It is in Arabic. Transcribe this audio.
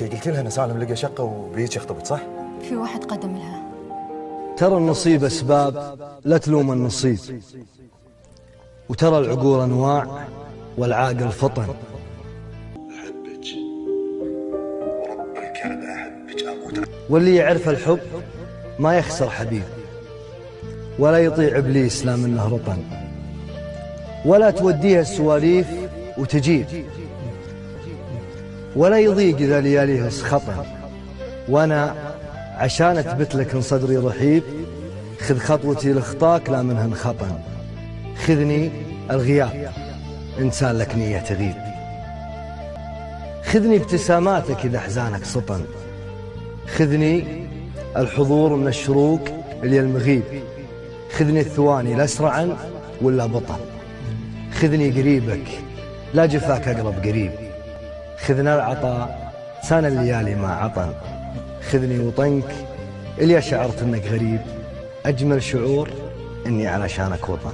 انت قلت لها ان سالم لقى شقه وبيت يخطبط صح؟ في واحد قدم لها. ترى النصيب أسباب لا تلوم النصيب، وترى العقول أنواع والعاقل فطن. أحبك ورب الكعبة أحبك أموت. واللي يعرف الحب ما يخسر حبيب، ولا يطيع إبليس لا منه رطن، ولا توديها السواليف وتجيب، ولا يضيق إذا لياليه سخطن. وأنا عشان أثبت لك إن صدري رحيب، خذ خطوتي لخطاك لا منها انخطن. خذني الغياب إنسان لك نية تغيب، خذني ابتساماتك إذا أحزانك سطن، خذني الحضور من الشروق إلى المغيب، خذني الثواني لا أسرعا ولا بطن، خذني قريبك لا جفاك أقرب قريب، خذنا العطاء سان الليالي ما عطن، خذني وطنك إلي شعرت أنك غريب، أجمل شعور إني علشانك وطن.